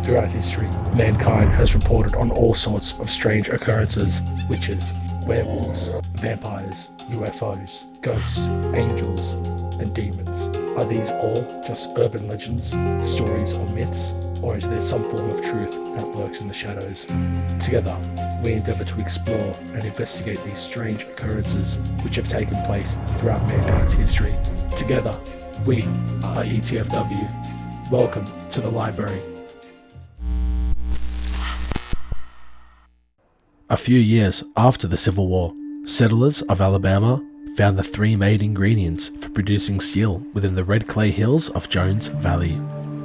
Throughout history, mankind has reported on all sorts of strange occurrences: witches, werewolves, vampires, UFOs, ghosts, angels, and demons. Are these all just urban legends, stories, or myths? Or is there some form of truth that lurks in the shadows? Together, we endeavour to explore and investigate these strange occurrences which have taken place throughout mankind's history. Together, we are ETFW. Welcome to the library. A few years after the Civil War, settlers of Alabama found the three main ingredients for producing steel within the red clay hills of Jones Valley.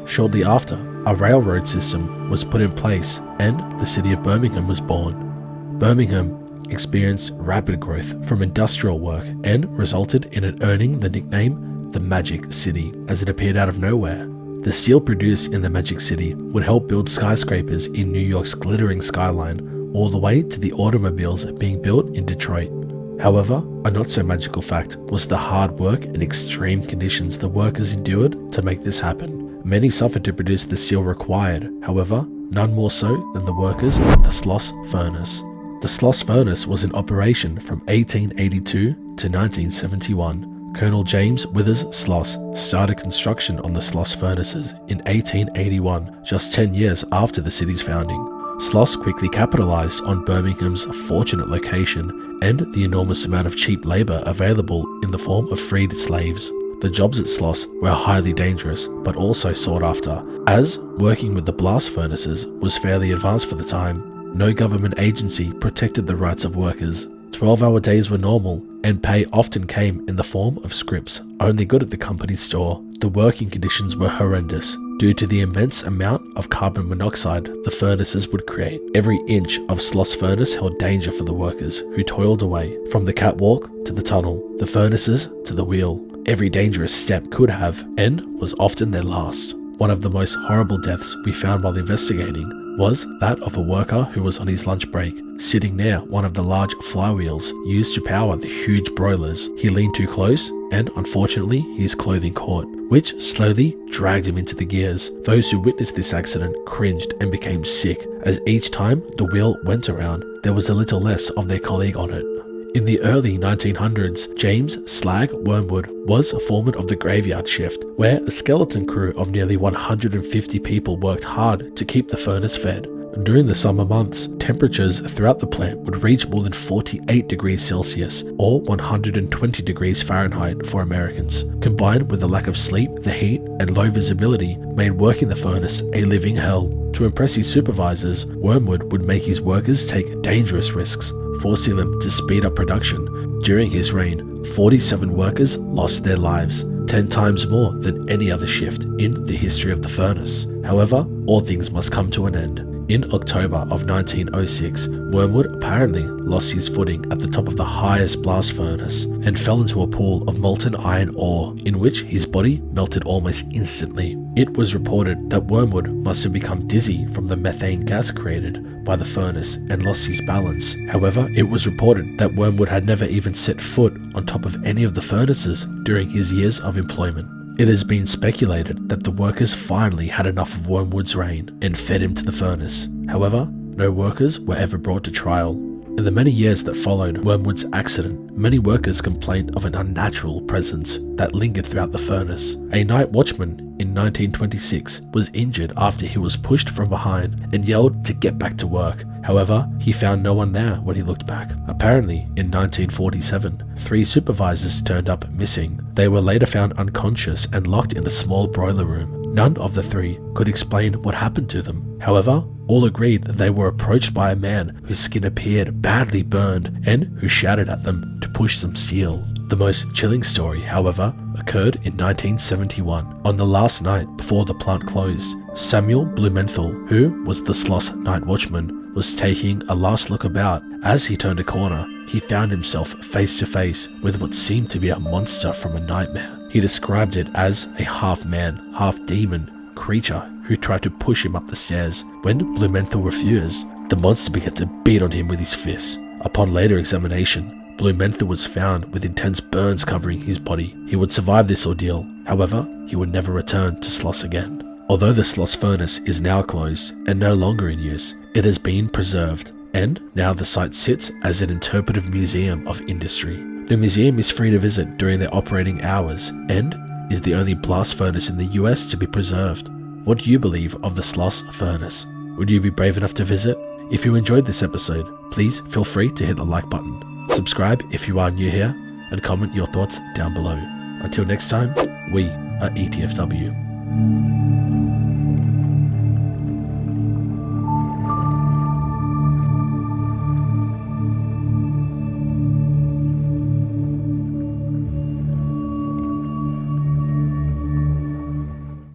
Shortly after, a railroad system was put in place and the city of Birmingham was born. Birmingham experienced rapid growth from industrial work and resulted in it earning the nickname the Magic City, as it appeared out of nowhere. The steel produced in the Magic City would help build skyscrapers in New York's glittering skyline, all the way to the automobiles being built in Detroit. However, a not so magical fact was the hard work and extreme conditions the workers endured to make this happen. Many suffered to produce the steel required, however, none more so than the workers at the Sloss Furnace. The Sloss Furnace was in operation from 1882 to 1971. Colonel James Withers Sloss started construction on the Sloss Furnaces in 1881, just 10 years after the city's founding. Sloss quickly capitalized on Birmingham's fortunate location and the enormous amount of cheap labor available in the form of freed slaves. The jobs at Sloss were highly dangerous, but also sought after, as working with the blast furnaces was fairly advanced for the time. No government agency protected the rights of workers. 12-hour days were normal, and pay often came in the form of scrips, only good at the company's store. The working conditions were horrendous. Due to the immense amount of carbon monoxide the furnaces would create, every inch of Sloss Furnace held danger for the workers who toiled away, from the catwalk to the tunnel, the furnaces to the wheel. Every dangerous step could have, and was often their last. One of the most horrible deaths we found while investigating was that of a worker who was on his lunch break, sitting near one of the large flywheels used to power the huge broilers. He leaned too close, and unfortunately his clothing caught, which slowly dragged him into the gears. Those who witnessed this accident cringed and became sick, as each time the wheel went around, there was a little less of their colleague on it. In the early 1900s, James Slag Wormwood was a foreman of the graveyard shift, where a skeleton crew of nearly 150 people worked hard to keep the furnace fed. During the summer months, temperatures throughout the plant would reach more than 48 degrees Celsius, or 120 degrees Fahrenheit for Americans. Combined with the lack of sleep, the heat, and low visibility made working the furnace a living hell. To impress his supervisors, Wormwood would make his workers take dangerous risks, forcing them to speed up production. During his reign, 47 workers lost their lives, 10 times more than any other shift in the history of the furnace. However, all things must come to an end. In October of 1906, Wormwood apparently lost his footing at the top of the highest blast furnace and fell into a pool of molten iron ore, in which his body melted almost instantly. It was reported that Wormwood must have become dizzy from the methane gas created by the furnace and lost his balance. However, it was reported that Wormwood had never even set foot on top of any of the furnaces during his years of employment. It has been speculated that the workers finally had enough of Wormwood's reign and fed him to the furnace. However, no workers were ever brought to trial. In the many years that followed Wormwood's accident, many workers complained of an unnatural presence that lingered throughout the furnace. A night watchman in 1926 was injured after he was pushed from behind and yelled to get back to work. However, he found no one there when he looked back. Apparently, in 1947, 3 supervisors turned up missing. They were later found unconscious and locked in the small broiler room. None of the 3 could explain what happened to them. However, all agreed that they were approached by a man whose skin appeared badly burned and who shouted at them to push some steel. The most chilling story, however, occurred in 1971. On the last night before the plant closed, Samuel Blumenthal, who was the Sloss night watchman, was taking a last look about. As he turned a corner, he found himself face to face with what seemed to be a monster from a nightmare. He described it as a half-man, half-demon creature who tried to push him up the stairs. When Blumenthal refused, the monster began to beat on him with his fists. Upon later examination, Blumenthal was found with intense burns covering his body. He would survive this ordeal. However, he would never return to Sloss again. Although the Sloss Furnace is now closed and no longer in use, it has been preserved, and now the site sits as an interpretive museum of industry. The museum is free to visit during their operating hours and is the only blast furnace in the US to be preserved. What do you believe of the Sloss Furnace? Would you be brave enough to visit? If you enjoyed this episode, please feel free to hit the like button, subscribe if you are new here, and comment your thoughts down below. Until next time, we are ETFW.